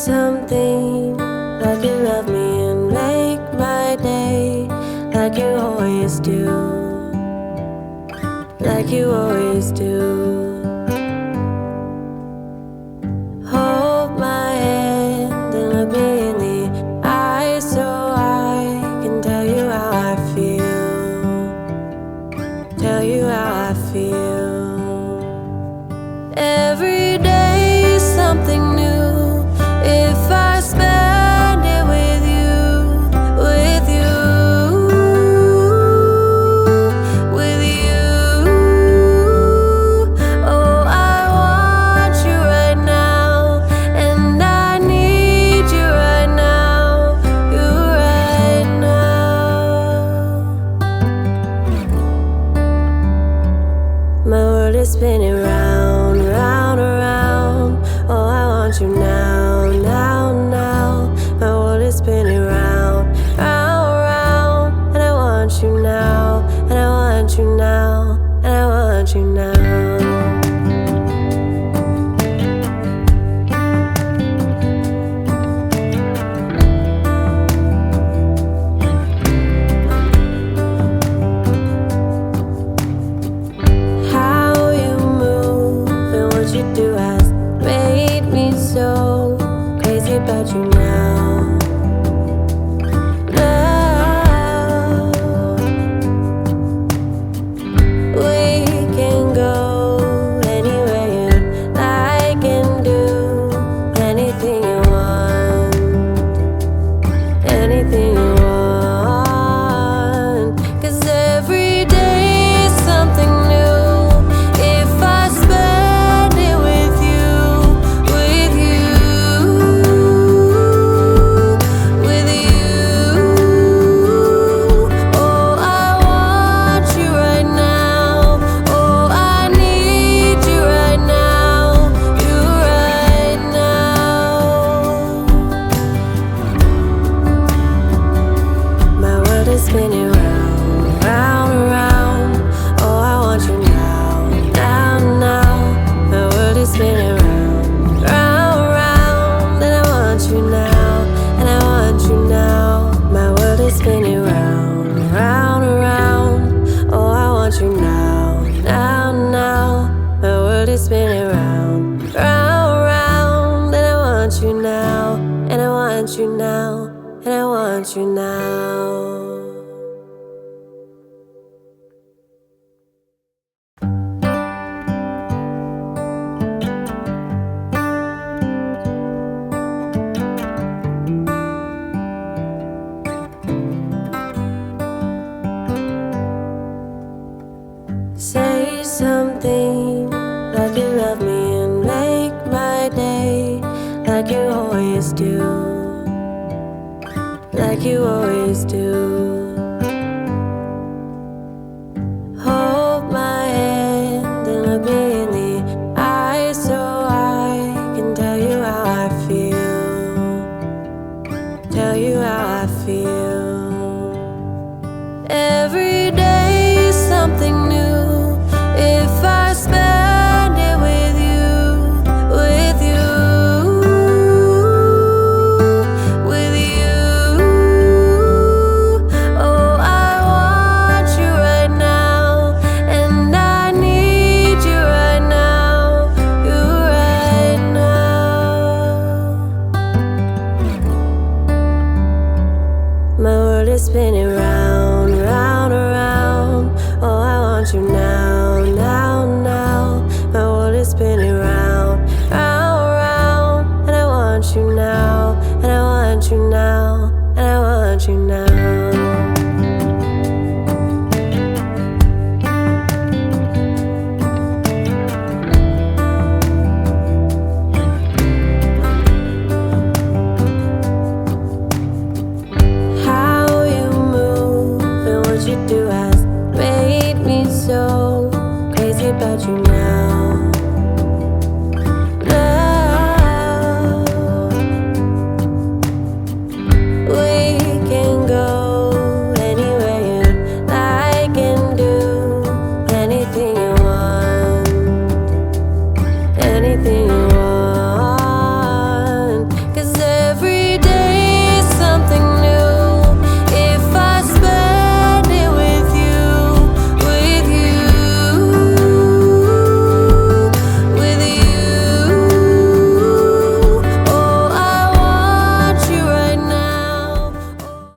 something like you love me and make my day, like you always do, like you always do. Hold my hand and look me in the eye so I can tell you how I feel, tell you how I feel. Every day something new. If I spend it with you, with you, with you. Oh, I want you right now, and I need you right now, you right now. My world is spinning round, round, around. Oh, I want you now, now, now. My world is spinning round, round, round. And I want you now, and I want you now, and I want you now. How you move and what you do has made me so crazy about you now. Now we can go anywhere you like and do anything you want, anything you want. 'Cause every day is something new. If I spend it with you, with you, with you. Oh, I want you right now. Oh, I need you right now, you right now. My world is spinning round, round, around. Oh, I want you now, now, now. My world is spinning round, round, round. And I want you now, and I want you now. My world is spinning round, round, around. Oh, I want you now, now, now. My world is spinning round, round, round. And I want you now, and I want you now, and I want you now. Say something like you love me and make my day, like you always do, like you always do. Hold my hand and look me in the eye so I can tell you how I feel, tell you how I feel. Every day is something new. If I spend it with you, with you, with you. Oh, I want you right now, and I need you right now, you right now. My world is spinning round, round, around. Oh, I want you now, now, now. My world is spinning round, round, round. And I want you now, and I want you now, and I want you now.